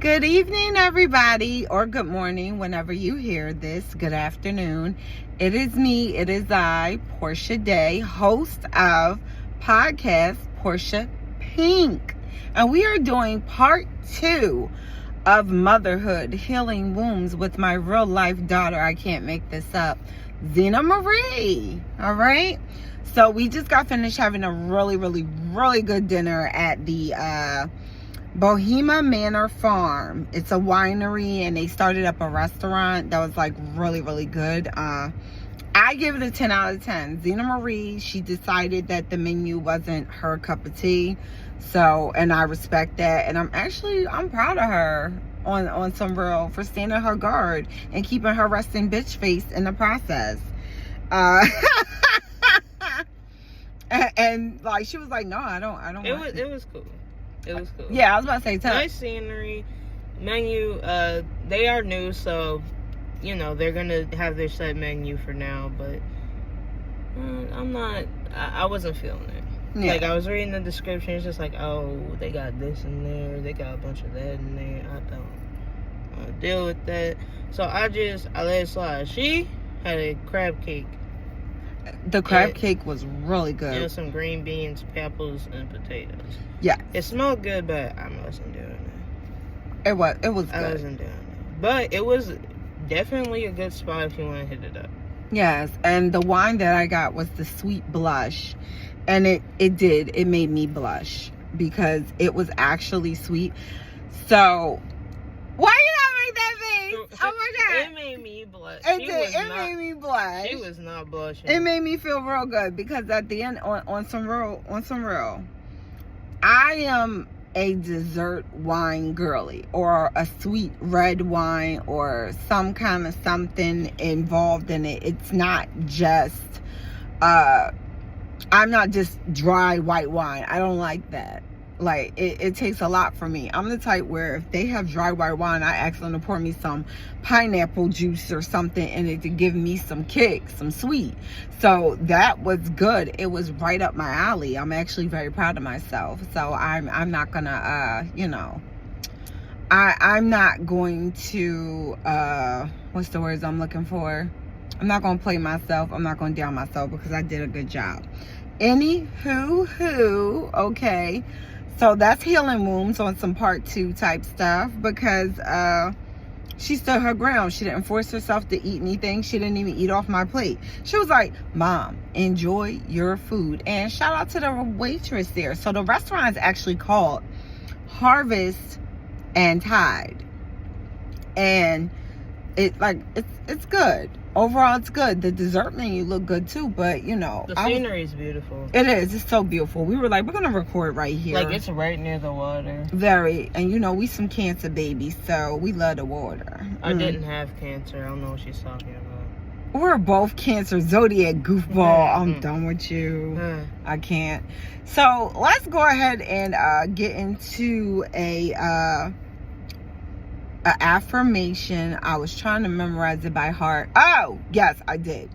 Good evening, everybody, or good morning, whenever you hear this. Good afternoon. It is me, it is I, Porsche Day, host of podcast Porsche Pink. And we are doing part 2 of Motherhood, Healing Wounds with my real life daughter. I can't make this up. Zena-Marie. All right. So we just got finished having a really good dinner at the Bohemia Manor Farm. It's a winery and they started up a restaurant that was like really good. I give it a 10 out of 10. Zena-Marie, she decided that the menu wasn't her cup of tea. So, and I respect that. And I'm proud of her on some real for standing her guard and keeping her resting bitch face in the process. And like she was like, no, I don't. It was cool. It was cool. Yeah, I was about to say, nice scenery, menu. They are new, so you know they're gonna have their set menu for now. But I wasn't feeling it. Yeah. Like I was reading the description, it's just like, oh, they got this in there, they got a bunch of that in there. I don't deal with that. So I let it slide. She had a crab cake. The crab cake was really good. It was some green beans, peppers, and potatoes. Yeah. It smelled good, but I wasn't doing it. It was good. I wasn't doing it. But it was definitely a good spot if you want to hit it up. Yes, and the wine that I got was the Sweet Blush. And it made me blush because it was actually sweet. So, why you not make that face? Oh my God. It made me blush. It made me blush. She was not blushing. It made me feel real good because at the end, on some real, I am a dessert wine girly or a sweet red wine or some kind of something involved in it. It's not just, I'm not just dry white wine. I don't like that. Like, it takes a lot for me. I'm the type where if they have dry white wine, I ask them to pour me some pineapple juice or something in it to give me some kick, some sweet. So that was good. It was right up my alley. I'm actually very proud of myself. So I'm not gonna, I'm not going to, what's the words I'm looking for? I'm not gonna play myself. I'm not gonna down myself because I did a good job. Anywho, okay. So that's healing wounds on some part 2 type stuff because she stood her ground. She didn't force herself to eat anything. She didn't even eat off my plate. She was like, Mom, enjoy your food. And shout out to the waitress there. So the restaurant is actually called Harvest and Tide. And it's good. Overall, it's good. The dessert menu looked good too, but the scenery is beautiful. It is. It's so beautiful. We were like, we're gonna record right here. Like it's right near the water. Very, and we some cancer babies, so we love the water. I didn't have cancer. I don't know what she's talking about. We're both cancer zodiac goofball. I'm done with you. I can't. So let's go ahead and get into a affirmation. I was trying to memorize it by heart. Oh, yes, I did.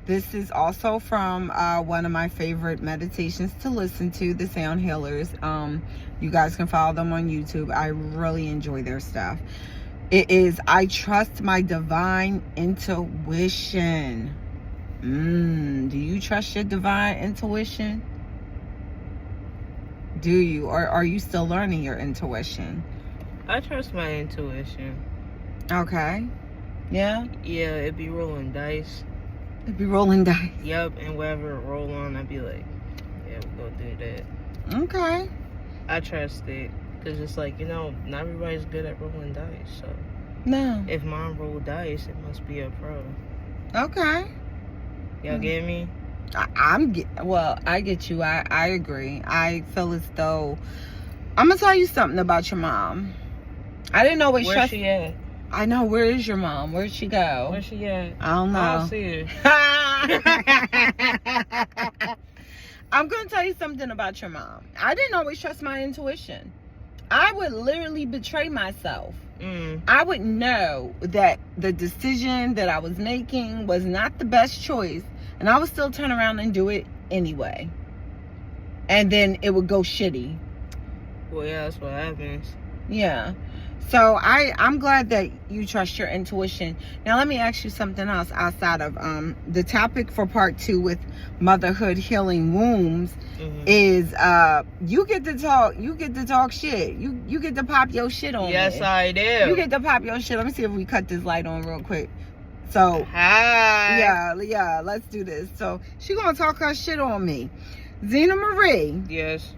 This is also from one of my favorite meditations to listen to, the Sound Healers. You guys can follow them on YouTube. I really enjoy their stuff. It is, I trust my divine intuition. Do you trust your divine intuition? Do you? Or are you still learning your intuition? I trust my intuition. Okay. Yeah? Yeah, it'd be rolling dice. It'd be rolling dice. Yep, and whatever it roll on, I'd be like, yeah, we'll go do that. Okay. I trust it. Because it's like, not everybody's good at rolling dice. So, no. If Mom rolled dice, it must be a pro. Okay. Y'all get me? I get you. I agree. I feel as though, I'm going to tell you something about your mom. I didn't always trust. Where's she at? I know. Where is your mom? Where'd she go? Where's she at? I don't know. I don't see her. I'm going to tell you something about your mom. I didn't always trust my intuition. I would literally betray myself. I would know that the decision that I was making was not the best choice. And I would still turn around and do it anyway. And then it would go shitty. Well, yeah, that's what happens. Yeah. So I'm glad that you trust your intuition. Now let me ask you something else outside of the topic for part 2 with motherhood healing wombs. Is you get to talk shit. You get to pop your shit on me. Yes, I do. You get to pop your shit. Let me see if we cut this light on real quick. So hi. Yeah, let's do this. So she gonna talk her shit on me. Zena-Marie. Yes.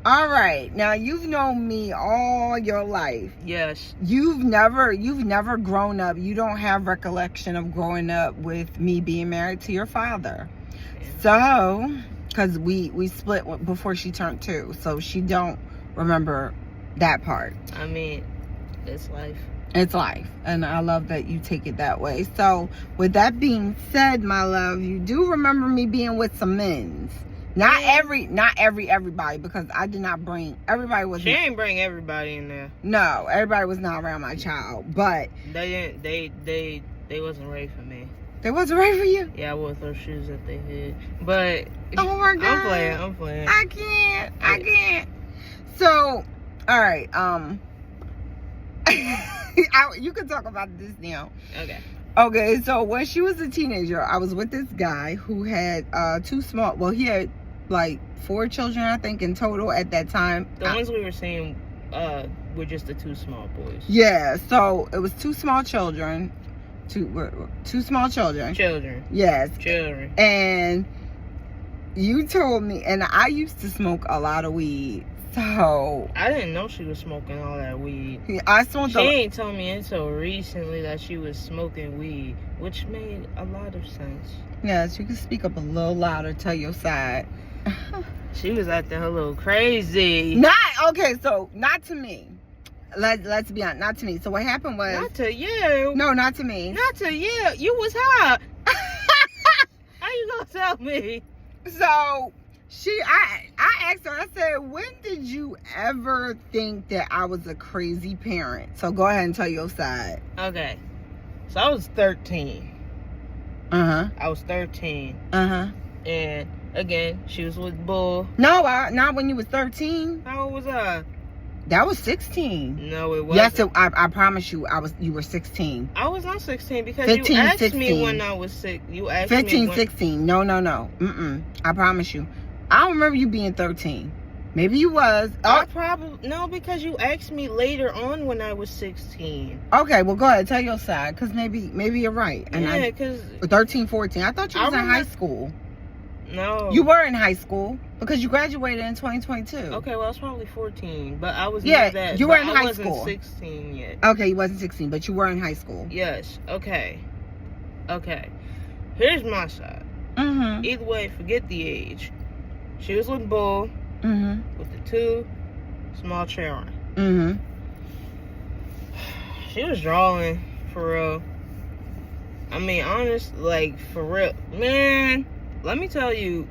All right. Now you've known me all your life. Yes. You've never grown up. You don't have recollection of growing up with me being married to your father. Yeah. So, because we split before she turned 2, so she don't remember that part. I mean, it's life. It's life, and I love that you take it that way. So, with that being said, my love, you do remember me being with some men's. Not everybody, because I did not bring everybody. She ain't bring everybody in there. No, everybody was not around my child, but they wasn't ready for me. They wasn't ready for you? Yeah, I wore those shoes that they had. But oh my God, I'm playing. I can't. So, all right, you can talk about this now. Okay, so when she was a teenager, I was with this guy who had he had like 4 children, I think, in total at that time. The ones we were seeing were just the 2 small boys. Yeah, so it was 2 small children. Two small children. Yes. Children. And you told me, and I used to smoke a lot of weed. So I didn't know she was smoking all that weed. She ain't told me until recently that she was smoking weed, which made a lot of sense. Yes, you can speak up a little louder, tell your side. She was acting a little crazy. Not to me. Let's be honest, not to me. So what happened was, not to you. No, not to me. Not to you. You was hot. How you gonna tell me? So I asked her, I said, when did you ever think that I was a crazy parent? So go ahead and tell your side. Okay. So I was 13. I was 13. And again, she was with Bull. No, not when you was 13. How old was I? That was 16. No, it wasn't. Yes, I promise you, you were 16. I was not 16 because 15, you asked 16. me when I was sick. You asked 15, me 16. No. I promise you. I don't remember you being 13. Maybe you was. I probably no, because you asked me later on when I was 16. Okay, well go ahead, tell your side, because maybe you're right. And yeah, because 13, 14. I thought you was in high school. No, you were in high school because you graduated in 2022. Okay, well I was probably 14, but I was near that. You were in high school. I wasn't 16 yet. Okay, you wasn't 16, but you were in high school. Yes. Okay. Here's my side. Either way, forget the age. She was with Bull with the 2 small children. She was drawing for real. I mean, honest, like for real, man. Let me tell you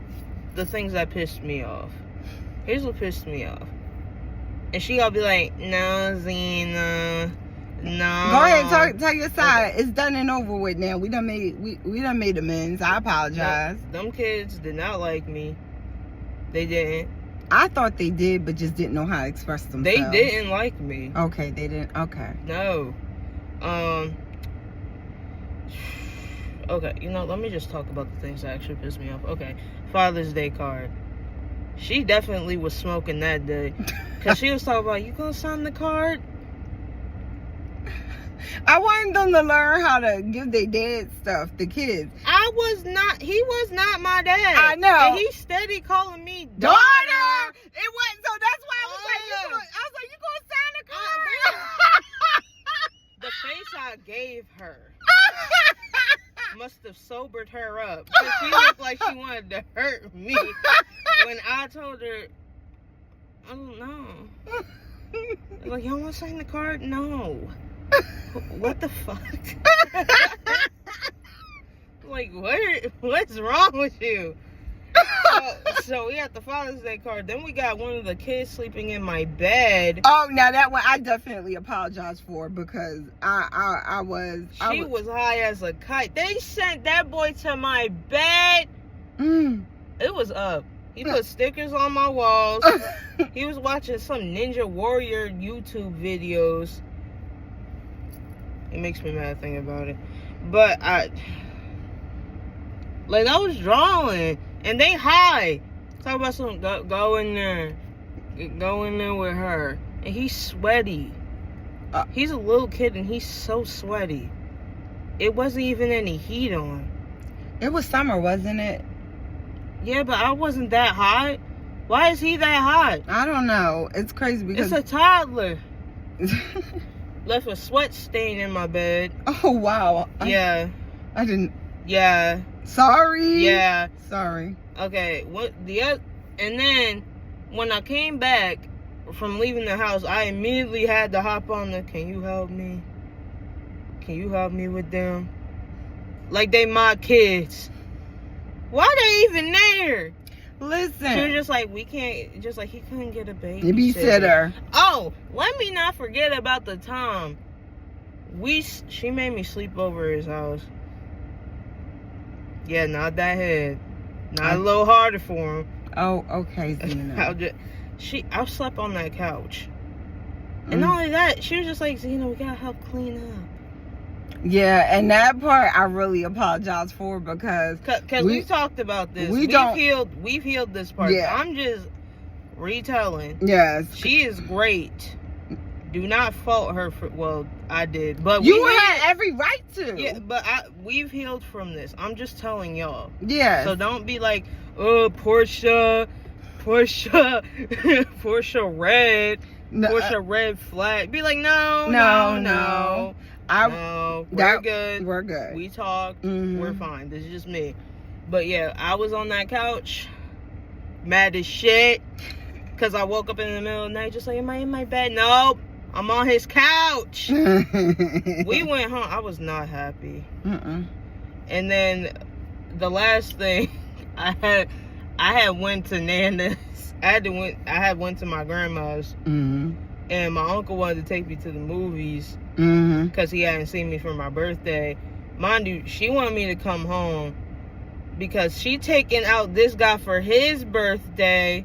the things that pissed me off. Here's what pissed me off. And she gotta be like, no, Zena, no. Go ahead, tell your side. Okay. It's done and over with now. We done made amends. I apologize. Them kids did not like me. They didn't. I thought they did, but just didn't know how to express themselves. They didn't like me. Okay, they didn't. Okay. No. Okay, let me just talk about the things that actually pissed me off. Okay, Father's Day card. She definitely was smoking that day. Because she was talking about, you gonna sign the card? I wanted them to learn how to give their dad stuff, the kids. He was not my dad. I know. And he steady calling me daughter. It wasn't, so that's why I was like, you gonna sign the card? The face I gave her must have sobered her up. She looked like she wanted to hurt me when I told her, I don't know. Like, y'all want to sign the card? No. What the fuck? Like, what's wrong with you? So we got the Father's Day card. Then we got one of the kids sleeping in my bed. Oh, now that one I definitely apologize for, because she was high as a kite. They sent that boy to my bed. It was up. He put stickers on my walls. He was watching some Ninja Warrior YouTube videos. It makes me mad thinking about it. But I was drawing, and they high. Talk about something. Go in there. Go in there with her. And he's sweaty. He's a little kid, and he's so sweaty. It wasn't even any heat on. It was summer, wasn't it? Yeah, but I wasn't that hot. Why is he that hot? I don't know. It's crazy because... It's a toddler. Left a sweat stain in my bed. Oh, wow. Yeah. I didn't... Yeah. Sorry. Yeah. Sorry. Okay. And then, when I came back from leaving the house, I immediately had to hop on the, can you help me? Can you help me with them? Like they my kids. Why they even there? Listen. She was just like, we can't, just like he couldn't get a babysitter. Babysitter. Oh, let me not forget about the time she made me sleep over his house. Yeah, not that head. Not a little harder for him. Oh, okay, Zena. I slept on that couch. And not only that, she was just like, Zena, we gotta help clean up. Yeah, and that part I really apologize for because we talked about this. We've healed this part. Yeah. I'm just retelling. Yes. She is great. Do not fault her for, well, I did, but you had every right to. Yeah, but we've healed from this. I'm just telling y'all. Yeah. So don't be like, oh, Porsche red. No, Porsche red flag. Be like, no. We're good. We're good. We talked. We're fine. This is just me. But yeah, I was on that couch, mad as shit, because I woke up in the middle of the night just like, am I in my bed? Nope. I'm on his couch. We went home. I was not happy. And then the last thing, I had went to Nana's. I had went to my grandma's. And my uncle wanted to take me to the movies because he hadn't seen me for my birthday. Mind you, she wanted me to come home because she taking out this guy for his birthday,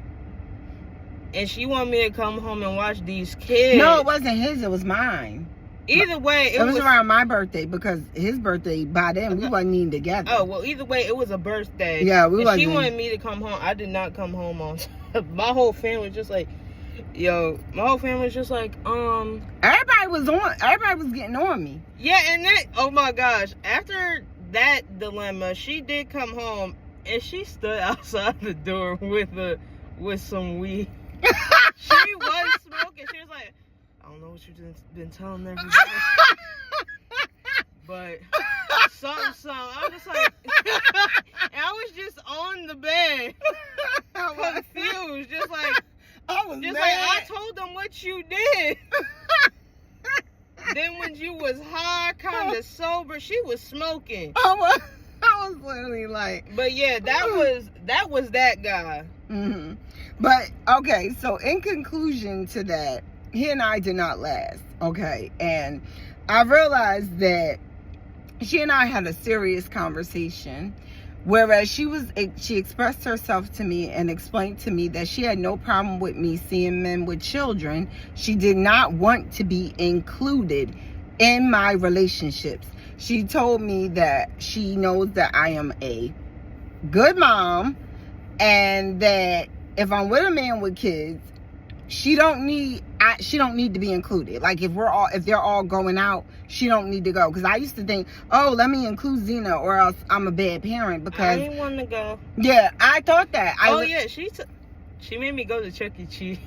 and she wanted me to come home and watch these kids. No, it wasn't his. It was mine. Either way, it was around my birthday because his birthday, by then, we wasn't even together. Oh, well, either way, it was a birthday. Yeah, we wasn't. She wanted me to come home. I did not come home on time. My whole family was just like, everybody was getting on me. Yeah, and then, oh my gosh, after that dilemma, she did come home and she stood outside the door with some weed. She was smoking. She was like, I don't know what you've been telling everybody. But something. I was just like, and I was just on the bed, confused, just like, I told them what you did. Then when you was high, kind of sober, she was smoking. I was literally like. But yeah, that was that guy. But okay, so in conclusion to that, he and I did not last. Okay, and I realized that she and I had a serious conversation. Whereas she expressed herself to me and explained to me that she had no problem with me seeing men with children. She did not want to be included in my relationships. She told me that she knows that I am a good mom and that if I'm with a man with kids, she don't need to be included. Like if they're all going out, she don't need to go. Because I used to think, oh, let me include Zena or else I'm a bad parent. Because I didn't want to go. Yeah, I thought that. She made me go to Chuck E. Cheese.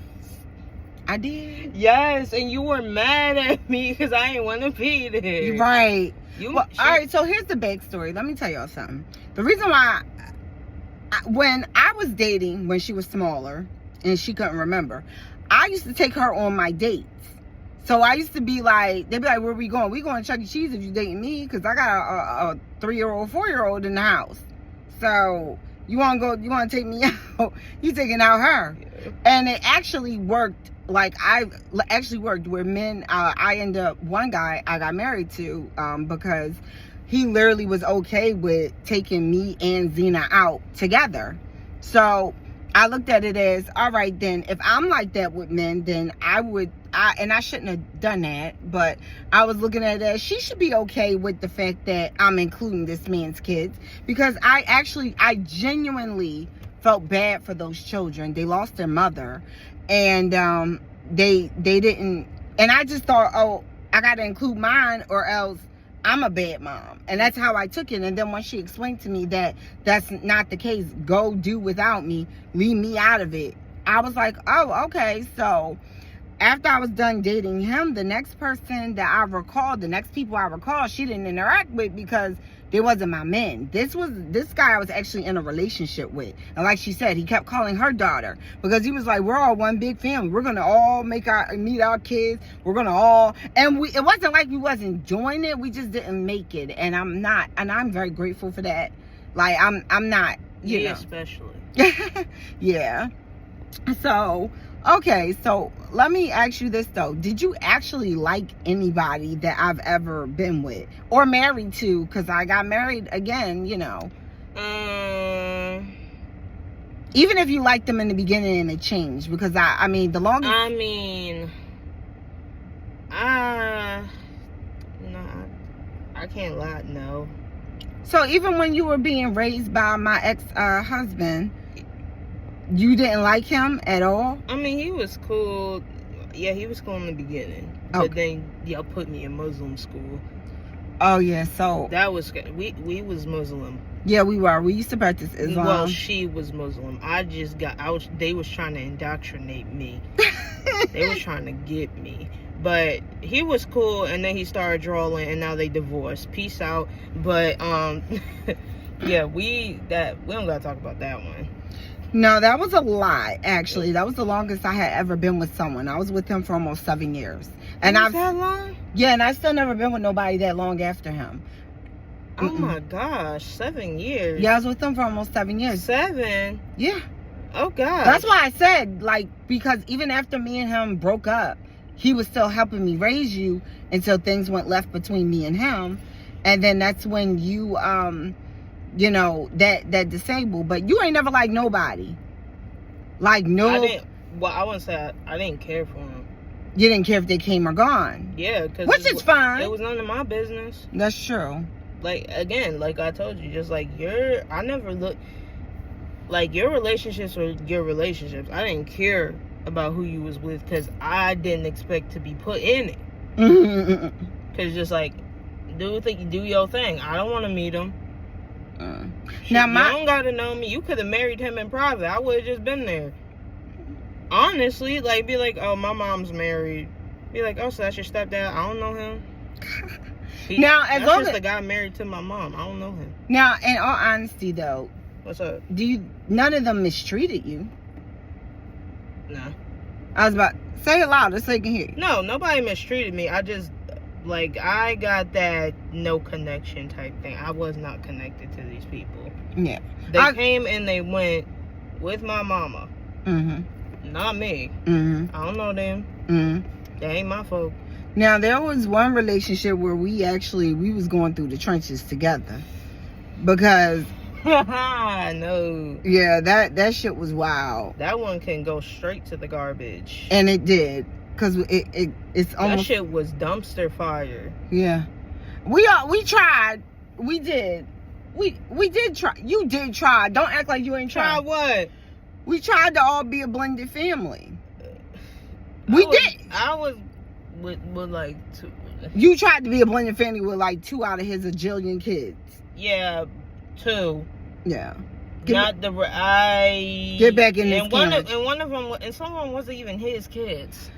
I did. Yes, and you were mad at me because I didn't want to be there. Right. All right. So here's the backstory. Let me tell y'all something. The reason why, when I was dating when she was smaller and she couldn't remember, I used to take her on my dates. So I used to be like, they'd be like, where we going? We going to Chuck E. Cheese if you dating me, because I got a 3-year-old, 4-year-old in the house. So you want to take me out? You taking out her. Yeah. And it actually worked. Like I actually worked where men, one guy I got married to because he literally was okay with taking me and Zena out together. So I looked at it as, all right, then if I'm like that with men, then I shouldn't have done that, but I was looking at it as she should be okay with the fact that I'm including this man's kids, because I genuinely felt bad for those children. They lost their mother, and they didn't, and I just thought, oh, I got to include mine or else I'm a bad mom. And that's how I took it. And then when she explained to me that that's not the case, go do without me, leave me out of it, I was like, oh, okay. So after I was done dating him, the next people I recall, she didn't interact with because they wasn't my men. This guy I was actually in a relationship with. And like she said, he kept calling her daughter because he was like, we're all one big family. We're going to all meet our kids. We're going to all, and it wasn't like we wasn't enjoying it. We just didn't make it. And I'm very grateful for that. Like, I'm not, you know. Especially. Yeah. So, okay, so let me ask you this though. Did you actually like anybody that I've ever been with or married to? Because I got married again, you know. Even if you liked them in the beginning and it changed, because I mean, the longest. No, I can't lie. No. So even when you were being raised by my ex-husband, you didn't like him at all? I mean, he was cool. Yeah, he was cool in the beginning. Okay. But then y'all put me in Muslim school. Oh, yeah, so... That was... We was Muslim. Yeah, we were. We used to practice Islam. Well, she was Muslim. They was trying to indoctrinate me. They was trying to get me. But he was cool, and then he started drawing, and now they divorced. Peace out. But, yeah, we don't gotta talk about that one. No, that was a lie, actually. That was the longest I had ever been with someone. I was with him for almost 7 years. And was that long? Yeah, and I still never been with nobody that long after him. Oh my gosh, 7 years. Yeah, I was with him for almost 7 years. 7? Yeah. Oh gosh. That's why I said, like, because even after me and him broke up, he was still helping me raise you until things went left between me and him. And then that's when you, you know, that disabled. But you ain't never liked nobody. Like, no. I wouldn't say I didn't care for him. You didn't care if they came or gone. Yeah. Which is fine. It was none of my business. That's true. Like, again, like I told you, just like I never looked, like, your relationships were your relationships. I didn't care about who you was with because I didn't expect to be put in it. Because just like, do your thing. I don't want to meet him. Now, you don't gotta know me. You could have married him in private. I would have just been there. Honestly, like, be like, oh, my mom's married. Be like, oh, so that's your stepdad. I don't know him. That's just the guy married to my mom. I don't know him. Now, in all honesty, though, what's up? None of them mistreated you? No. I was about say it louder so you can hear you. No, nobody mistreated me. I just, like, I got that no connection type thing. I was not connected to these people. Yeah. They came and they went with my mama. Not me. I don't know them. They ain't my folk. Now, there was one relationship where we was going through the trenches together. Because... No. Yeah, that shit was wild. That one can go straight to the garbage. And it did. Because it's almost... That shit was dumpster fire. Yeah. We tried. We did. We did try. You did try. Don't act like you ain't tried. Try what? We tried to all be a blended family. I was with like 2. You tried to be a blended family with like 2 out of his bajillion kids. Yeah, 2. Yeah. Get back in this and some of them wasn't even his kids.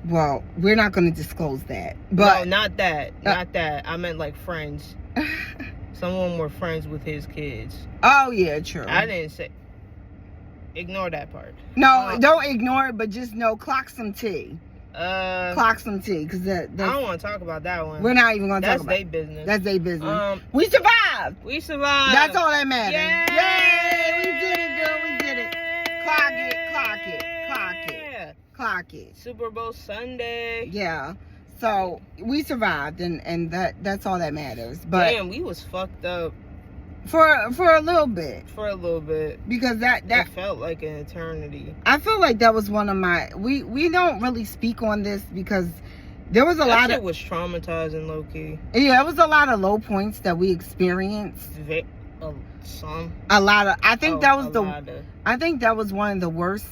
Well, we're not going to disclose that. But no, not that. Not that. I meant like friends. Some of them were friends with his kids. Oh, yeah, true. I didn't say. Ignore that part. No, don't ignore it, but just know, clock some tea. Clock some tea, because I don't want to talk about that one. We're not even going to talk about it. That's their business. That's their business. We survived. We survived. That's all that matters. Yay! We did it, girl. We did it. Clock it, clock it, clock it, clock it. Super Bowl Sunday. Yeah. So we survived, and that's all that matters. But damn, we was fucked up. For a little bit. For a little bit. Because that it felt like an eternity. I feel like that was one of my... We don't really speak on this because there was a lot of... It was traumatizing, low-key. Yeah, it was a lot of low points that we experienced. Some. A lot of... I think that was one of the worst,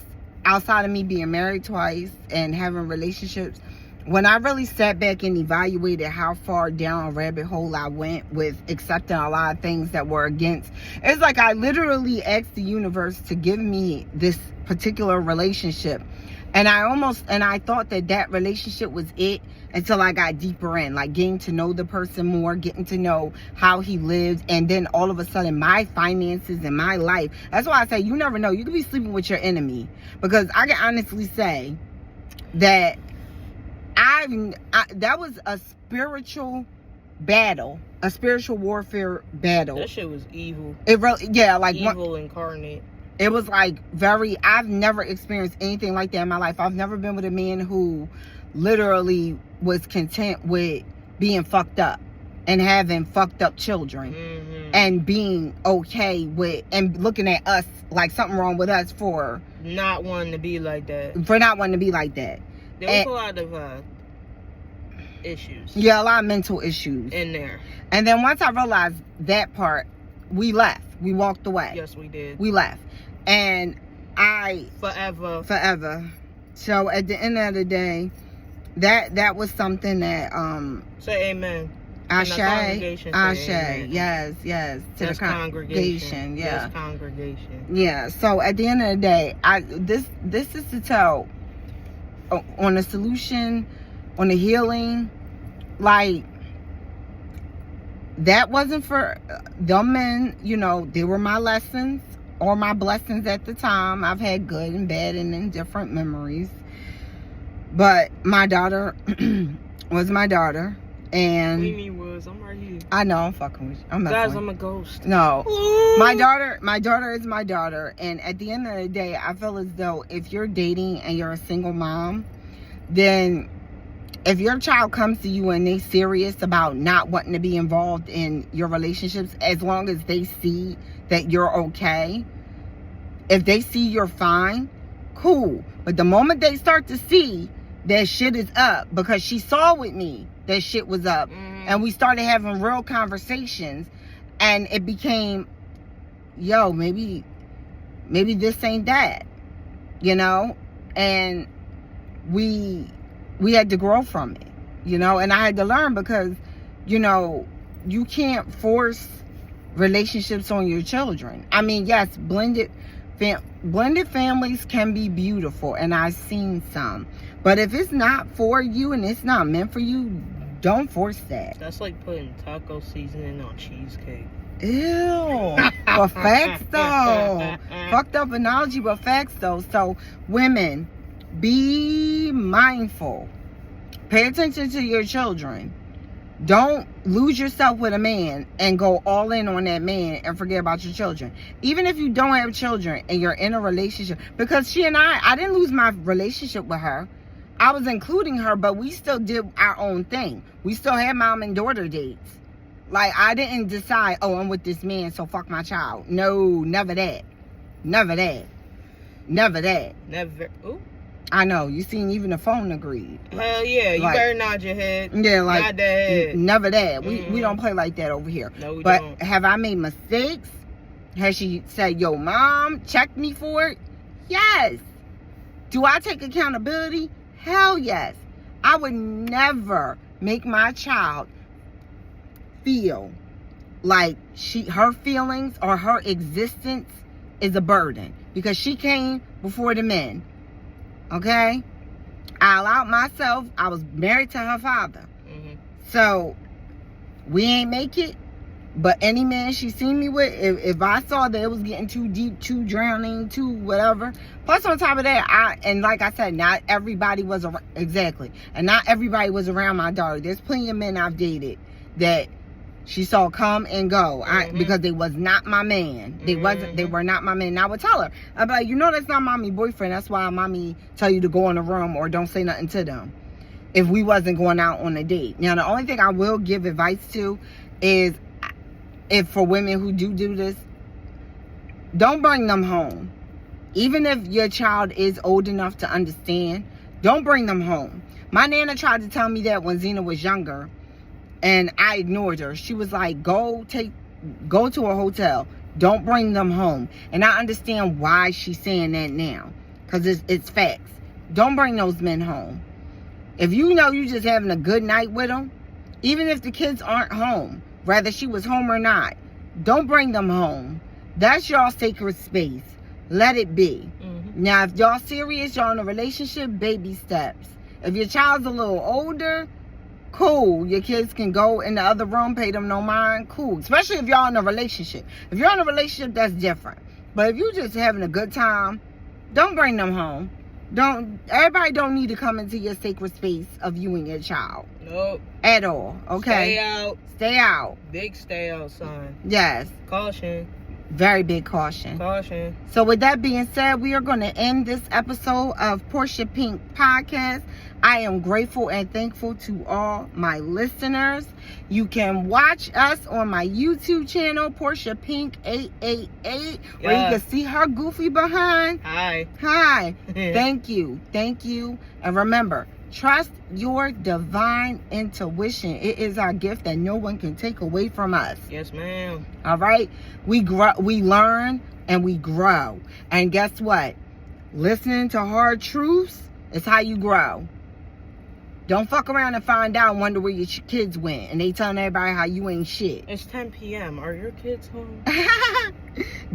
outside of me being married twice and having relationships. When I really sat back and evaluated how far down a rabbit hole I went with accepting a lot of things that were against, it's like I literally asked the universe to give me this particular relationship. And I thought that relationship was it until I got deeper in, like getting to know the person more, getting to know how he lived. And then all of a sudden my finances and my life. That's why I say you never know. You could be sleeping with your enemy, because I can honestly say that that was a spiritual battle, a spiritual warfare battle. That shit was evil. It really, yeah, like evil incarnate. It was like I've never experienced anything like that in my life. I've never been with a man who literally was content with being fucked up and having fucked up children, and being okay with, and looking at us like something wrong with us for not wanting to be like that. There was a lot of issues. Yeah, a lot of mental issues in there. And then once I realized that part, we left. We walked away. Yes, we did. We left. And forever. So at the end of the day, that was something that say amen. Ashe. Yes. To the congregation. Yeah. Yes, congregation. Yeah. So at the end of the day, this is to tell on the solution, on the healing, like, that wasn't for them men. You know, they were my lessons or my blessings at the time. I've had good and bad and indifferent memories, but my daughter was my daughter. And what do you mean was? I'm right here. I know, I'm fucking with you. I'm a ghost. No. Ooh. My daughter is my daughter. And at the end of the day, I feel as though if you're dating and you're a single mom, then if your child comes to you and they serious about not wanting to be involved in your relationships, as long as they see that you're okay, if they see you're fine, cool. But the moment they start to see that shit is up, because she saw with me that shit was up, and we started having real conversations, and it became, yo, maybe this ain't that, you know? And we had to grow from it, you know? And I had to learn, because, you know, you can't force relationships on your children. I mean, yes, blended families can be beautiful, and I've seen some. But if it's not for you and it's not meant for you, don't force that. That's like putting taco seasoning on cheesecake. Ew. But facts though. Fucked up analogy, but facts though. So women, be mindful. Pay attention to your children. Don't lose yourself with a man and go all in on that man and forget about your children. Even if you don't have children and you're in a relationship, because she and I didn't lose my relationship with her. I was including her, but we still did our own thing. We still had mom and daughter dates. Like, I didn't decide, oh, I'm with this man, so fuck my child. No, never that. Never that. Never that. Never. Ooh. I know. You seen, even the phone agreed. Hell yeah. You like, better nod your head. Yeah, like, nod that head. Never that. We don't play like that over here. No, we but don't. Have I made mistakes? Has she said, yo, mom, check me for it? Yes. Do I take accountability? Hell yes. I would never make my child feel like her feelings or her existence is a burden, because she came before the men. Okay? I allowed myself. I was married to her father. So we ain't make it. But any man she seen me with, if I saw that it was getting too deep, too drowning, too whatever. Plus, on top of that, and like I said, not everybody was around. Exactly. And not everybody was around my daughter. There's plenty of men I've dated that she saw come and go. Because they was not my man. They were not my man. And I would tell her, I'd be like, you know, that's not mommy boyfriend. That's why mommy tell you to go in the room or don't say nothing to them if we wasn't going out on a date. Now, the only thing I will give advice to is, if for women who do this, don't bring them home. Even if your child is old enough to understand, don't bring them home. My nana tried to tell me that when Zena was younger, and I ignored her. She was like, go to a hotel. Don't bring them home. And I understand why she's saying that now, because it's facts. Don't bring those men home. If you know you just having a good night with them, even if the kids aren't home, whether she was home or not, don't bring them home. That's y'all sacred space. Let it be. Mm-hmm. Now, if y'all serious, y'all in a relationship, baby steps. If your child's a little older, cool. Your kids can go in the other room, pay them no mind, cool. Especially if y'all in a relationship. If you're in a relationship, that's different. But if you just having a good time, don't bring them home. Everybody don't need to come into your sacred space of you and your child. Nope. At all. Okay? Stay out. Stay out. Big stay out sign. Yes. Caution. Very big caution. Caution. So with that being said, we are going to end this episode of Porsche Pink Podcast. I am grateful and thankful to all my listeners. You can watch us on my YouTube channel, Porsche Pink 888, where you can see her goofy behind. Hi. Thank you. And remember, trust your divine intuition. It is our gift that no one can take away from us. Yes, ma'am. All right? We learn and we grow. And guess what? Listening to hard truths is how you grow. Don't fuck around and find out and wonder where your kids went. And they telling everybody how you ain't shit. It's 10 p.m. Are your kids home?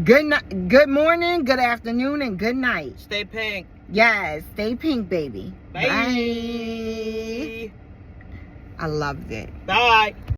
Good morning, good afternoon, and good night. Stay pink. Yes, stay pink, baby. Bye. I loved it. Bye.